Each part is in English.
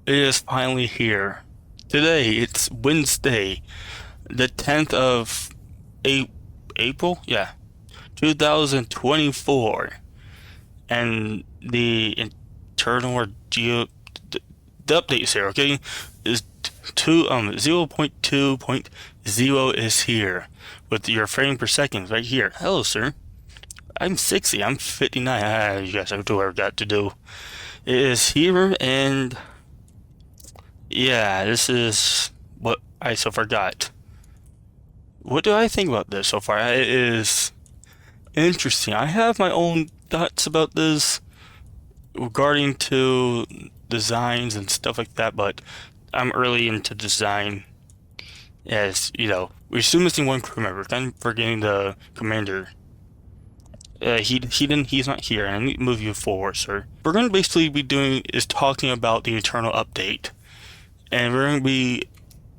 It is finally here. Today, it's Wednesday, the 10th of A April? Yeah, 2024. And the internal or the updates here, okay, is 0.2.0 is here with your frame per second right here. Hello, sir. I'm 60. I'm 59. You guys have to do what I've got to do. It is here, and yeah, this is what I so far got. What do I think about this so far? It is interesting. I have my own thoughts about this regarding to designs and stuff like that, but I'm early into design. As you know, we're still missing one crew member. I'm forgetting the commander. He's not here, and I need to move you forward, sir. We're going to basically be doing is talking about the internal update, and we're going to be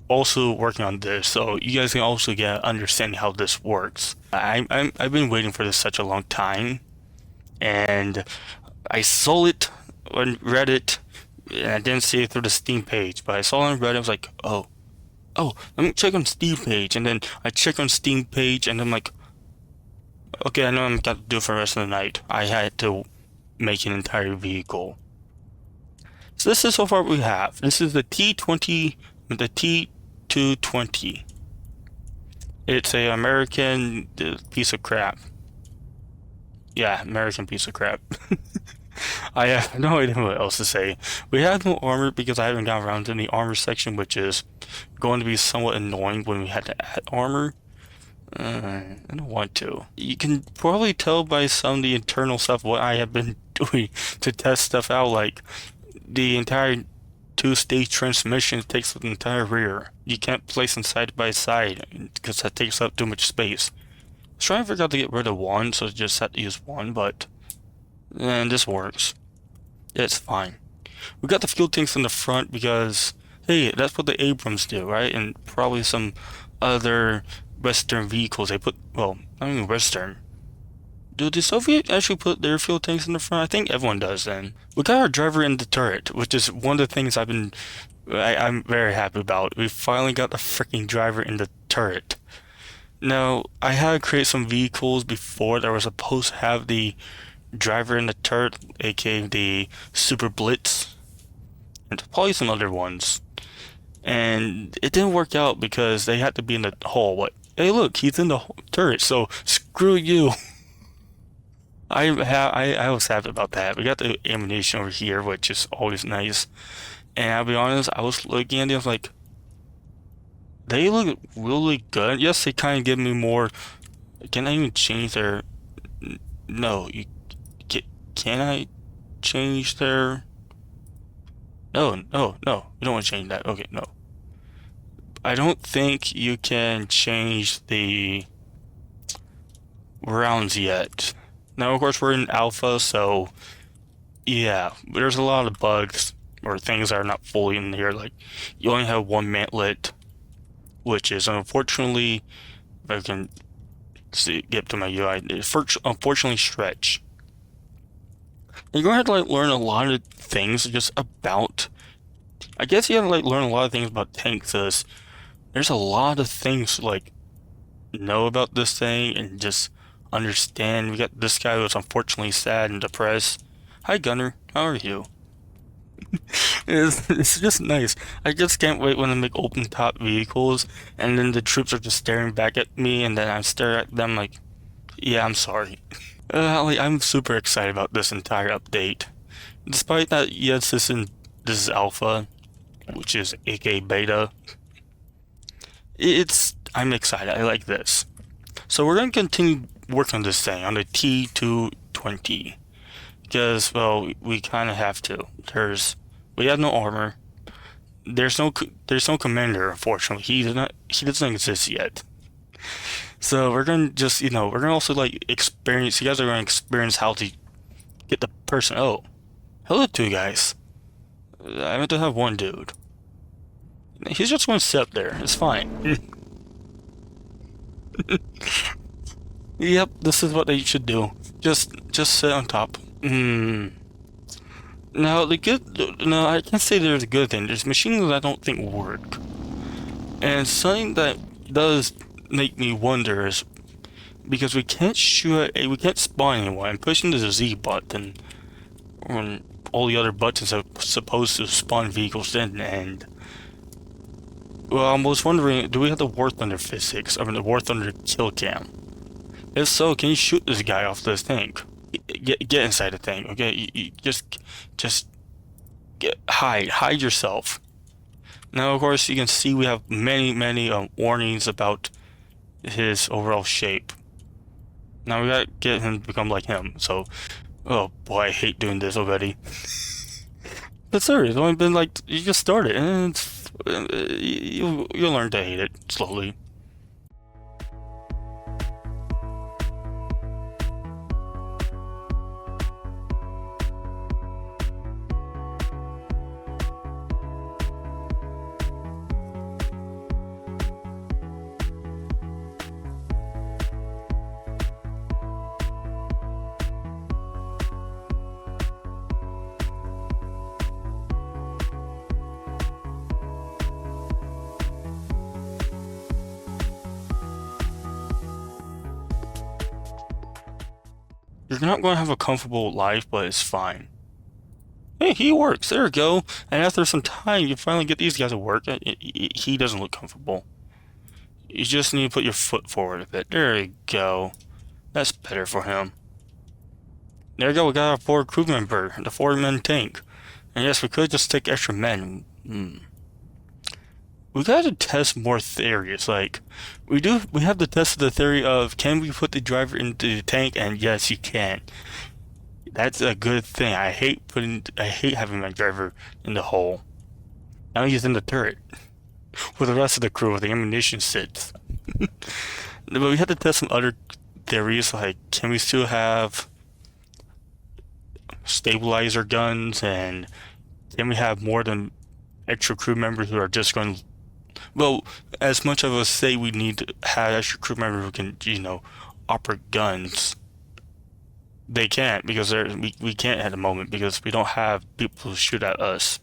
also working on this, so you guys can also get understanding how this works. I've been waiting for this such a long time, and I saw it on Reddit, and I didn't see it through the Steam page, but I saw it on Reddit. I was like, oh, let me check on Steam page, and then I check on Steam page, and I'm like, okay, I know I'm got to do it for the rest of the night. I had to make an entire vehicle. So this is so far what we have. This is the T20, the T220. It's a American piece of crap. Yeah, American piece of crap. I have no idea what else to say. We have no armor because I haven't gotten around to the armor section, which is going to be somewhat annoying when we had to add armor. I don't want to. You can probably tell by some of the internal stuff what I have been doing to test stuff out, like the entire two-stage transmission takes up the entire rear. You can't place them side by side because that takes up too much space. I was trying to figure out to get rid of one, so I just had to use one, but and this works. It's fine. We got the fuel tanks in the front because, hey, that's what the Abrams do, right? And probably some other Western vehicles. They put, well, not even Western. Do the Soviet actually put their fuel tanks in the front? I think everyone does then. We got our driver in the turret, which is one of the things I'm very happy about. We finally got the freaking driver in the turret. Now, I had to create some vehicles before that were supposed to have the driver in the turret, aka the Super Blitz, and probably some other ones. And it didn't work out because they had to be in the hull. What? Hey, look, he's in the turret, so screw you. I was happy about that. We got the ammunition over here, which is always nice. And I'll be honest, I was looking at them, I was like, they look really good. Yes, they kind of give me more. Can I even change their? No, you can I change their? No, no, no. You don't want to change that. Okay, no. I don't think you can change the rounds yet. Now, of course, we're in alpha, so yeah, there's a lot of bugs or things that are not fully in here. Like, you only have one mantlet, which is unfortunately, if I can see, get to my UI, it's unfortunately stretch. You're gonna have to like learn a lot of things just about. I guess you have to like learn a lot of things about tanks. There's a lot of things to like know about this thing and just understand. We got this guy who's unfortunately sad and depressed. Hi Gunner, how are you? It's just nice. I just can't wait when I make open top vehicles and then the troops are just staring back at me and then I stare at them like, yeah, I'm sorry. I'm super excited about this entire update. Despite that, yes, this is alpha, which is aka beta. I'm excited. I like this. So we're gonna continue work on this thing on the T220 because, well, we kind of have to. We have no armor. There's no commander, unfortunately. He doesn't exist yet. So we're gonna just, we're gonna also like experience. You guys are gonna experience how to get the person. Oh, hello, two guys. I meant to have one dude. He's just gonna sit up there. It's fine. Yep, this is what they should do. Just sit on top. Now, no, I can't say there's a good thing. There's machines that I don't think work. And something that does make me wonder is because we can't spawn anyone. Pushing the Z button when all the other buttons are supposed to spawn vehicles in, and well, I was wondering, do we have the War Thunder physics? I mean, the War Thunder kill cam. If so, can you shoot this guy off this thing? Get inside the thing, okay? Just hide yourself. Now, of course, you can see we have many warnings about his overall shape. Now we gotta get him to become like him. So, oh boy, I hate doing this already. But serious, it's only been like you just started, and you'll learn to hate it slowly. You're not going to have a comfortable life, but it's fine. Hey, he works. There we go. And after some time, you finally get these guys to work. He doesn't look comfortable. You just need to put your foot forward a bit. There you go. That's better for him. There you go. We got a 4 crew member, the 4-man tank. And yes, we could just take extra men. We gotta test more theories. Like, we have to test the theory of can we put the driver into the tank? And yes, you can. That's a good thing. I hate having my driver in the hole. Now he's in the turret with the rest of the crew where the ammunition sits. But we have to test some other theories, like can we still have stabilizer guns, and can we have more than extra crew members who are just going to, well, as much of us say we need to have extra crew members who can, operate guns, they can't because we can't at the moment because we don't have people who shoot at us.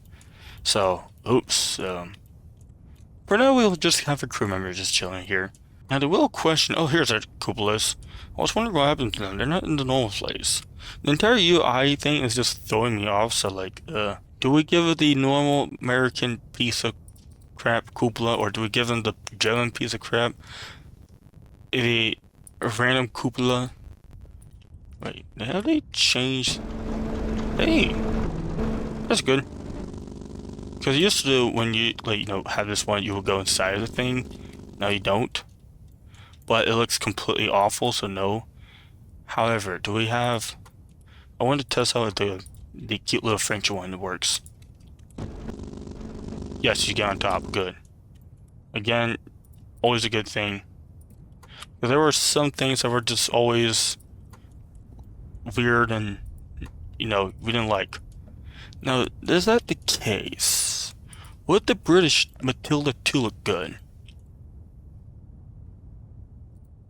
So, oops. For now, we'll just have a crew member just chilling here. Now, the real question, oh, here's our cupolas. I was wondering what happened to them. They're not in the normal place. The entire UI thing is just throwing me off, so like, do we give it the normal American piece of crap cupola, or do we give them the German piece of crap? The random cupola? Wait, have they changed? Hey, that's good. Because used to, when you, like, have this one, you will go inside of the thing. Now you don't. But it looks completely awful, so no. However, do we have... I want to test how the cute little French one works. Yes, you get on top. Good. Again, always a good thing. Because there were some things that were just always weird and, we didn't like. Now, is that the case? Would the British Matilda 2 look good?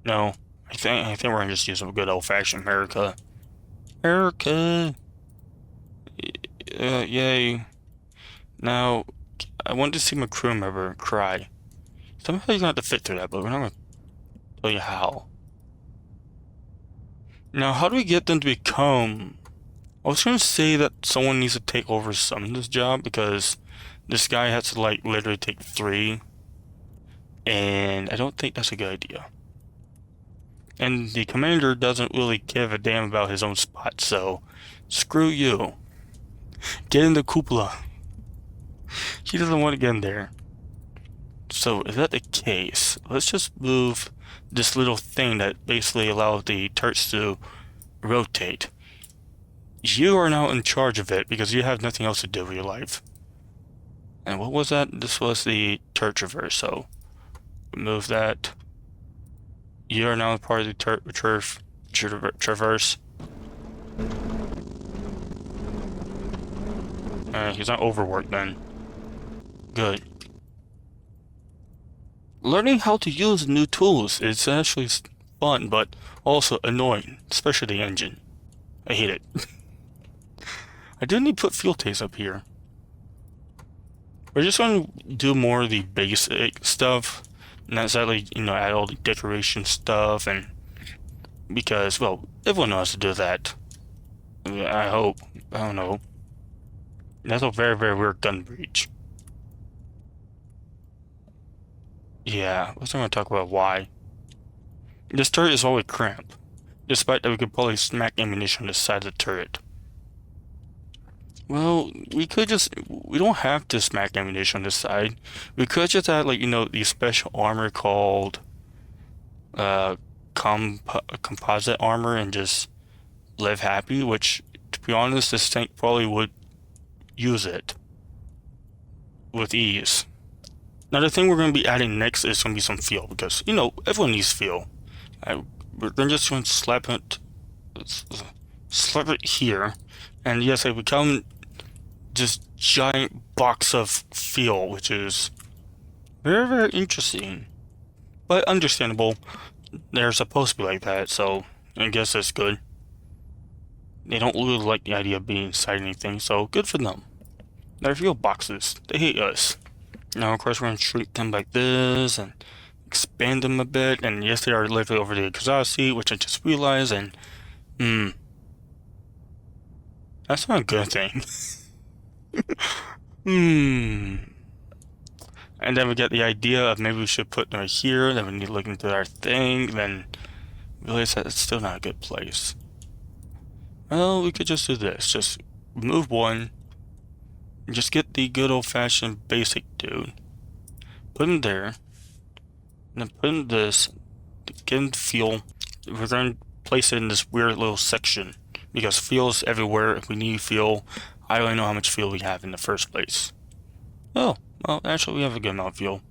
No. I think we're gonna just use a good old-fashioned America. America! Yay. Now, I want to see my crew member cry. Somehow you're gonna have to fit through that, but we're not gonna tell you how. Now, how do we get them to become... I was gonna say that someone needs to take over some of this job, because this guy has to, like, literally take 3. And I don't think that's a good idea. And the commander doesn't really give a damn about his own spot, so screw you. Get in the cupola. He doesn't want to get in there. So, is that the case? Let's just move this little thing that basically allows the turrets to rotate. You are now in charge of it because you have nothing else to do with your life. And what was that? This was the turret traverse, so remove that. You are now part of the traverse. He's not overworked then. Good. Learning how to use new tools is actually fun, but also annoying, especially the engine. I hate it. I do need to put fuel tanks up here. We're just going to do more of the basic stuff, not exactly, you know, add all the decoration stuff, and because, well, everyone knows to do that. I hope. I don't know. That's a very, very weird gun breach. Yeah, let's not talk about why. This turret is always cramped, despite that we could probably smack ammunition on the side of the turret. Well, we don't have to smack ammunition on this side. We could just add, like, you know, the special armor called, composite armor and just live happy, which, to be honest, this tank probably would use it with ease. Now, the thing we're going to be adding next is going to be some fuel, because, you know, everyone needs fuel. We're then just going to slap it here, and yes, it become this giant box of fuel, which is very, very interesting, but understandable. They're supposed to be like that, so I guess that's good. They don't really like the idea of being inside anything, so good for them. They're fuel boxes. They hate us. Now, of course, we're going to shrink them like this and expand them a bit. And yes, they are literally over the exhaust seat, which I just realized. And, that's not a good thing. And then we get the idea of maybe we should put them right here. Then we need to look into our thing. Then realize that it's still not a good place. Well, we could just do this. Just remove one. Just get the good old-fashioned basic dude. Put him there. And then put in this. Get him fuel. We're going to place it in this weird little section. Because fuel is everywhere. If we need fuel, I don't know how much fuel we have in the first place. Oh, well, actually we have a good amount of fuel.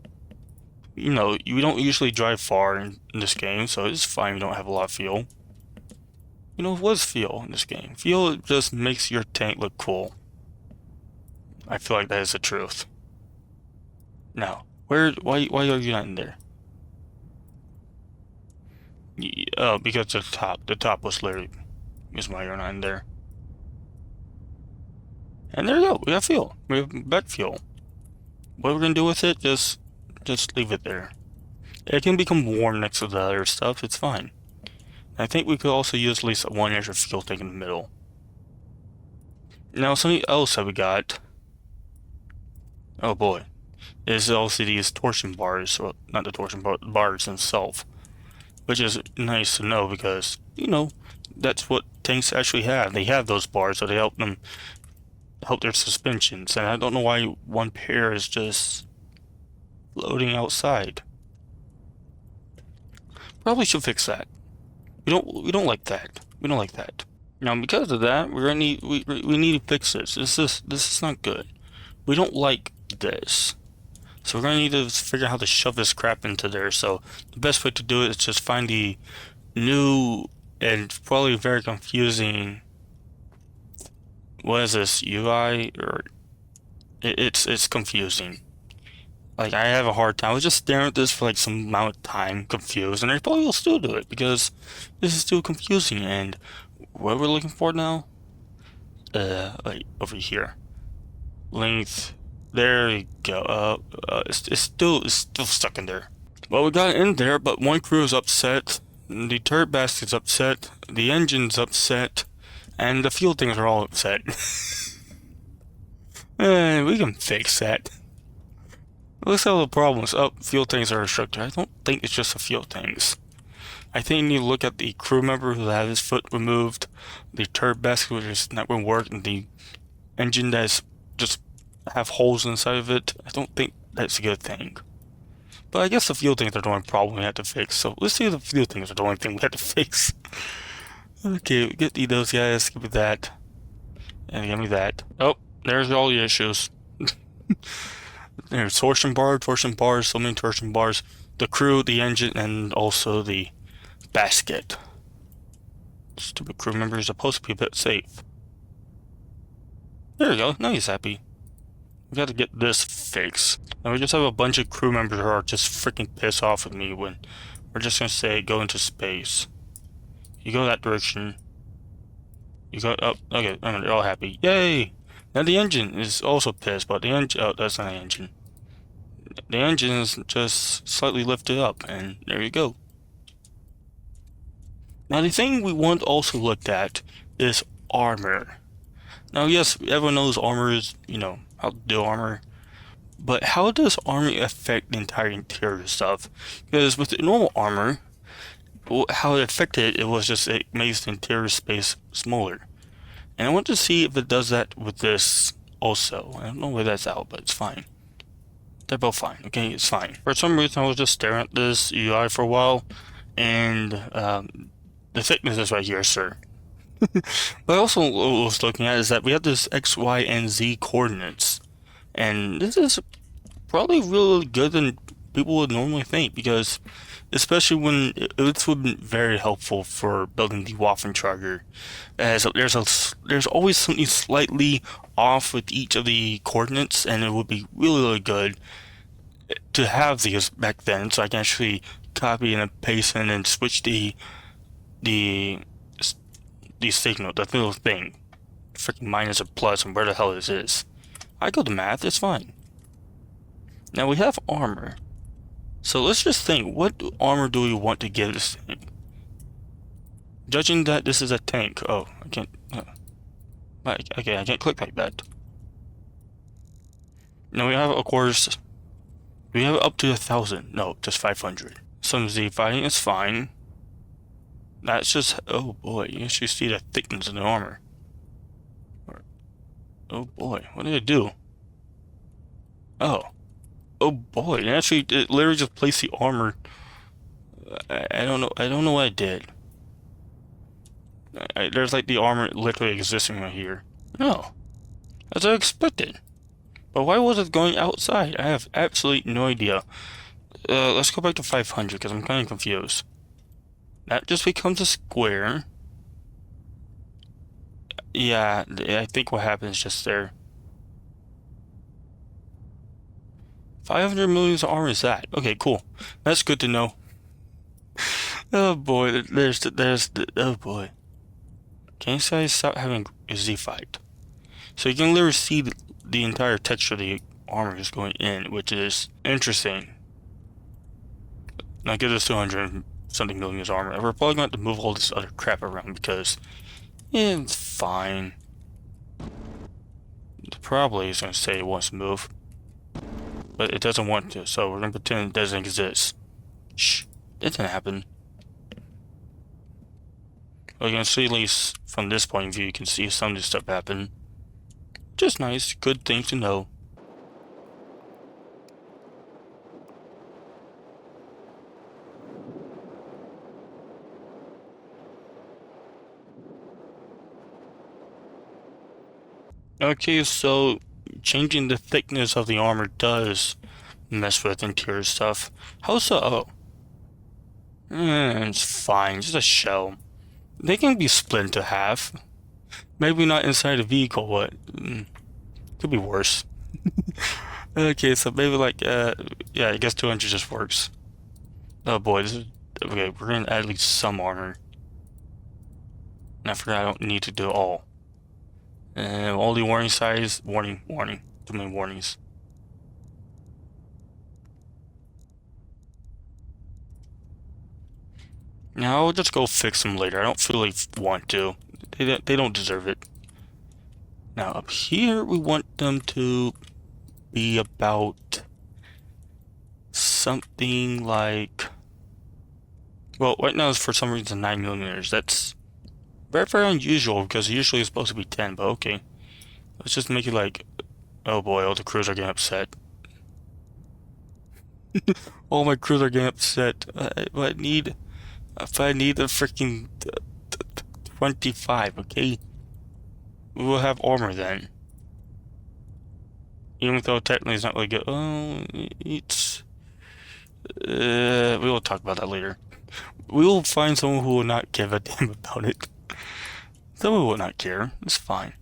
You know, we don't usually drive far in this game, so it's fine we don't have a lot of fuel. You know, what is fuel in this game? Fuel just makes your tank look cool. I feel like that is the truth. Now, why are you not in there? Oh, because the top was literally is why you're not in there. And there you go, we have fuel. We have back fuel. What we're gonna do with it, just leave it there. It can become warm next to the other stuff, it's fine. I think we could also use at least one extra fuel tank in the middle. Now, something else that we got, oh boy, is also these torsion bars, well, not the torsion bars themselves, which is nice to know because, you know, that's what tanks actually have. They have those bars, so they help their suspensions, and I don't know why one pair is just floating outside. Probably should fix that. We don't like that. We don't like that. Now, because of that, we need to fix this. This is not good. We don't like this. So we're gonna need to figure out how to shove this crap into there. So the best way to do it is just find the new and probably very confusing, what is this, UI? Or it's confusing. Like, I have a hard time. I was just staring at this for like some amount of time, confused, and I probably will still do it because this is still confusing. And what we're looking for now, like over here, length. There you go. It's still stuck in there. Well, we got it in there, but one crew is upset. The turret basket's upset. The engine's upset, and the fuel things are all upset. We can fix that. Let's have the problems. Oh, fuel tanks are restricted. I don't think it's just the fuel tanks. I think you need to look at the crew member who had his foot removed, the turret basket which is not going to work, and the engine that's just have holes inside of it. I don't think that's a good thing. But I guess the fuel tanks are the only problem we have to fix. So let's see if the fuel tanks are the only thing we have to fix. Okay, get those guys. Give me that. And give me that. Oh, there's all the issues. There's torsion bars, so many torsion bars. The crew, the engine, and also the basket. Stupid crew member is supposed to be a bit safe. There you go, now he's happy. We gotta get this fixed. And we just have a bunch of crew members who are just freaking pissed off with me when we're just gonna say go into space. You go that direction. You got up. Okay, I mean, they're all happy. Yay! Now the engine is also pissed, but the engine. Oh, that's not an engine. The engine is just slightly lifted up, and there you go. Now the thing we want to also look at is armor. Now, yes, everyone knows armor is, how to do armor. But how does armor affect the entire interior stuff? Because with the normal armor, how it affected it was just it makes the interior space smaller. And I want to see if it does that with this also. I don't know where that's out, but it's fine. They're both fine, okay? It's fine. For some reason, I was just staring at this UI for a while, and the thickness is right here, sir. What I also was looking at is that we have this X, Y, and Z coordinates. And this is probably really good than people would normally think, because especially when it would be very helpful for building the Waffentrager, as there's always something slightly off with each of the coordinates, and it would be really good to have these back then, so I can actually copy and paste in and switch the signal, that little thing, freaking minus or plus, and where the hell this is. I go to math, it's fine. Now we have armor. So let's just think, what armor do we want to give this thing? Judging that this is a tank. Oh, I can't. Okay, I can't click like that. Now we have, of course, we have up to 1,000. No, just 500. Some Z fighting is fine. That's just, oh boy, you actually see the thickness of the armor. Oh boy, what did it do? Oh boy, it literally just placed the armor. I don't know what it did. There's like the armor literally existing right here. No, as I expected. But why was it going outside? I have absolutely no idea. Let's go back to 500 because I'm kind of confused. That just becomes a square. Yeah, I think what happens just there. 500 million of armor is that? Okay, cool. That's good to know. Oh boy, oh boy. Can you guys stop having a Z fight? So you can literally see the entire texture of the armor is going in, which is interesting. Now give this 200 something million of armor. We're probably going to have to move all this other crap around because it's fine. Probably is going to say it wants to move, but it doesn't want to, so we're going to pretend it doesn't exist. Shh, that didn't happen. Well, you can see, at least from this point of view, you can see some of this stuff happen. Just nice, good thing to know. Okay, so changing the thickness of the armor does mess with interior stuff. How so? Oh. It's fine, just a shell. They can be split into half. Maybe not inside the vehicle, but could be worse. Okay, so maybe like, yeah, I guess 200 just works. Oh boy, okay, we're gonna add at least some armor. And I forgot I don't need to do it all. And all the warning signs, warning, too many warnings. Now I'll just go fix them later. I don't feel like want to. They don't deserve it. Now up here we want them to be about something like, well, right now it's for some reason 9 millimeters. That's very unusual because usually it's supposed to be 10, but okay. Let's just make it like, oh boy, all the crews are getting upset. All my crews are getting upset. If I need the freaking 25, okay? We will have armor then. Even though technically it's not really good. Oh, it's... we will talk about that later. We will find someone who will not give a damn about it. Someone will not care. It's fine.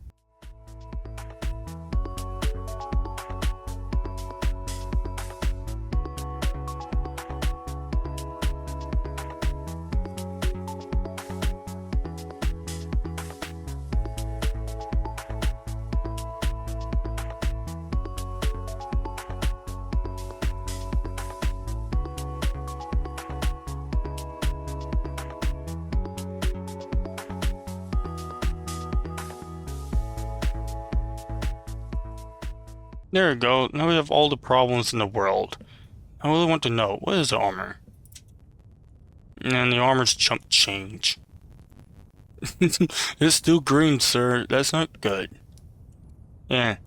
There we go. Now we have all the problems in the world. I really want to know, what is the armor? And the armor's chump change. It's still green, sir. That's not good. Yeah.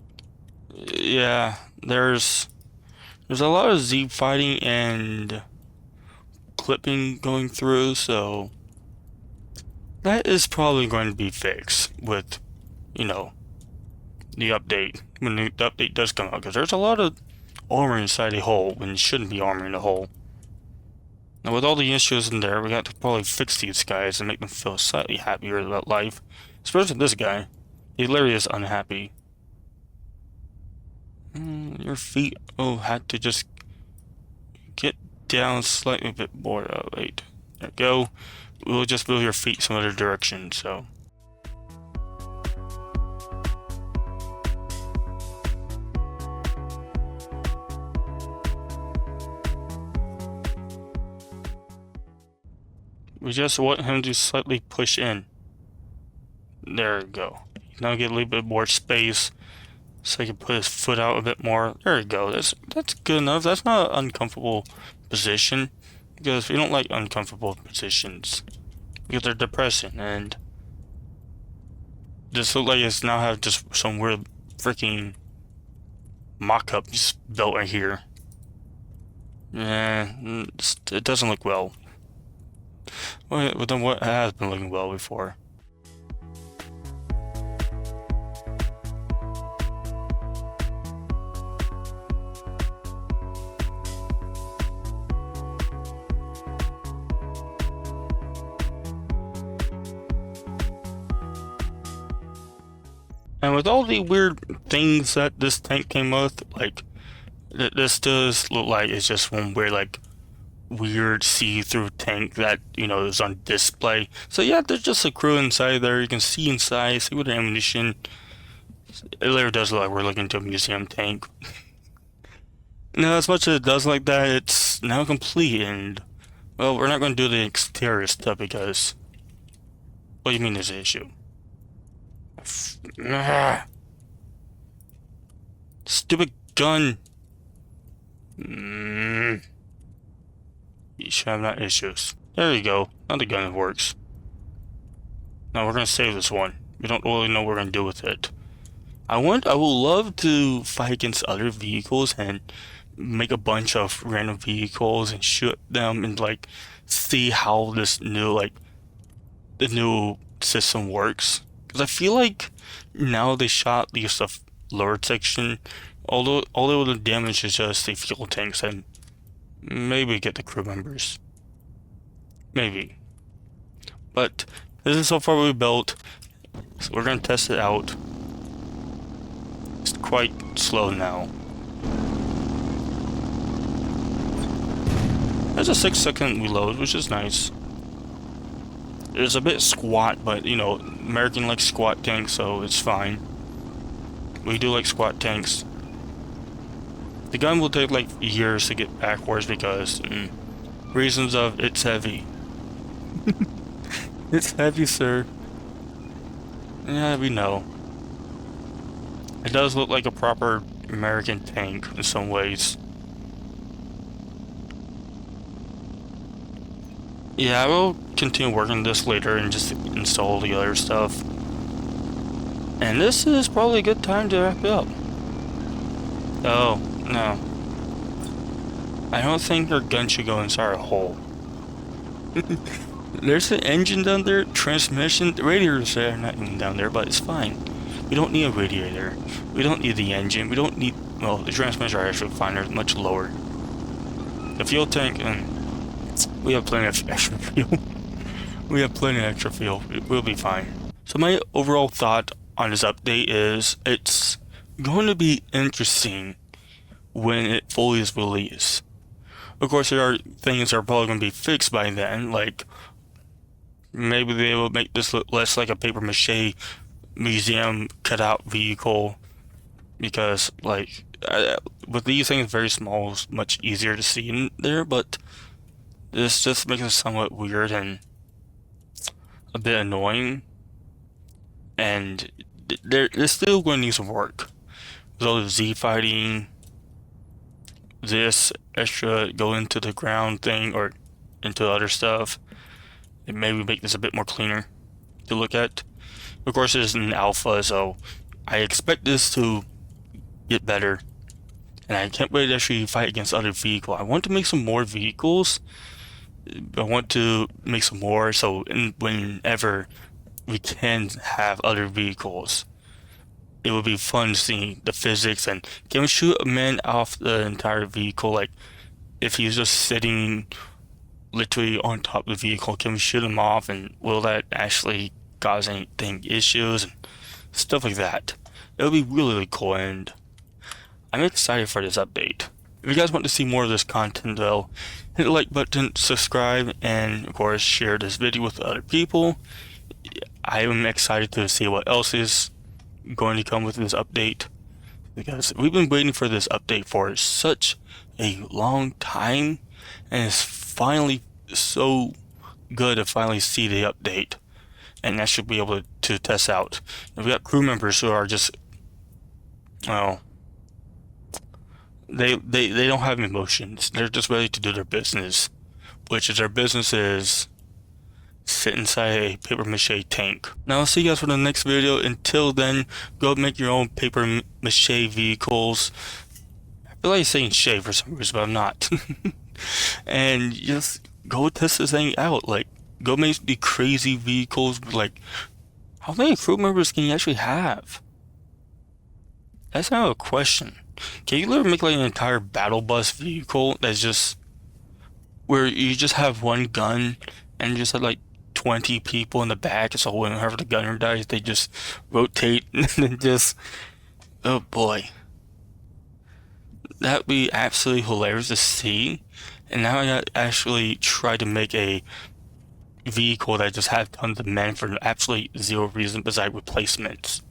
Yeah, there's a lot of Z fighting and clipping going through, so that is probably going to be fixed with, you know, the update, when the update does come out, because there's a lot of armor inside a hole when you shouldn't be armoring the hole. Now with all the issues in there, we got to probably fix these guys and make them feel slightly happier about life. Especially this guy. He literally is unhappy. Your feet, had to just get down slightly a bit more. Wait. There we go. We'll just move your feet some other direction, so. We just want him to slightly push in. There we go. Now get a little bit more space so he can put his foot out a bit more. There we go. That's good enough. That's not an uncomfortable position, because we don't like uncomfortable positions because they're depressing, and this looks like it's now have just some weird freaking mock-up just built right here. It doesn't look well. Well, then what has been looking well before? And with all the weird things that this tank came with, like, this does look like it's just one weird, like, weird see-through tank that, is on display. So yeah, there's just a crew inside there. You can see inside, see what the ammunition. It literally does look like we're looking into a museum tank. Now, as much as it does like that, it's now complete, and, well, we're not going to do the exterior stuff because, what do you mean there's an issue? Stupid gun. You should have not issues. There you go. Now the gun works. Now we're gonna save this one. We don't really know what we're gonna do with it. I would love to fight against other vehicles and make a bunch of random vehicles and shoot them and see how this new the new system works. Because I feel like now they shot the stuff lower section, although the damage is just the fuel tanks, and maybe get the crew members. Maybe. But this is so far what we built, so we're gonna test it out. It's quite slow now. There's a 6-second reload, which is nice. It's a bit squat, but American likes squat tanks, so it's fine. We do like squat tanks. The gun will take years to get backwards because reasons of it's heavy. It's heavy, sir. Yeah, we know. It does look like a proper American tank in some ways. Yeah, I will continue working this later and just install the other stuff. And this is probably a good time to wrap it up. Oh, no. I don't think your gun should go inside a hole. There's an engine down there, transmission, the radiators are not even down there, but it's fine. We don't need a radiator. We don't need the engine. We don't need... Well, the transmission are actually fine. They're much lower. The fuel tank, we have plenty of extra fuel. We have plenty of extra fuel. We'll be fine. So my overall thought on this update is it's going to be interesting when it fully is released. Of course, there are things that are probably going to be fixed by then, like maybe they will make this look less like a paper mache museum cutout vehicle, because with these things very small, it's much easier to see in there, but this just makes it somewhat weird and a bit annoying, and they're still going to need some work. There's all the Z fighting, this extra go into the ground thing or into other stuff. And maybe make this a bit more cleaner to look at. Of course, it's an alpha, so I expect this to get better. And I can't wait to actually fight against other vehicles. I want to make some more vehicles. I want to make some more, so whenever we can have other vehicles, it would be fun seeing the physics. And can we shoot a man off the entire vehicle? Like, if he's just sitting literally on top of the vehicle, can we shoot him off, and will that actually cause anything issues and stuff like that? It would be really, really cool, and I'm excited for this update. If you guys want to see more of this content though, hit the like button, subscribe, and of course share this video with other people. I am excited to see what else is going to come with this update, because we've been waiting for this update for such a long time, and it's finally so good to finally see the update, and that should be able to test out. And we got crew members who are just, well, they don't have emotions. They're just ready to do their business, which is their business is sit inside a paper mache tank. Now I'll see you guys for the next video. Until then, go make your own paper mache vehicles. I feel like saying shave for some reason, but I'm not. And just go test this thing out. Like, go make the crazy vehicles. Like, how many crew members can you actually have? That's not a question. Can you literally make like an entire battle bus vehicle that's just where you just have one gun and you just have like 20 people in the back, so whenever the gunner dies, they just rotate and then just, oh boy. That'd be absolutely hilarious to see. And now I got actually try to make a vehicle that just have tons of men for absolutely zero reason besides replacements.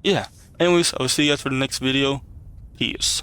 Yeah. Anyways, I will see you guys for the next video. Peace.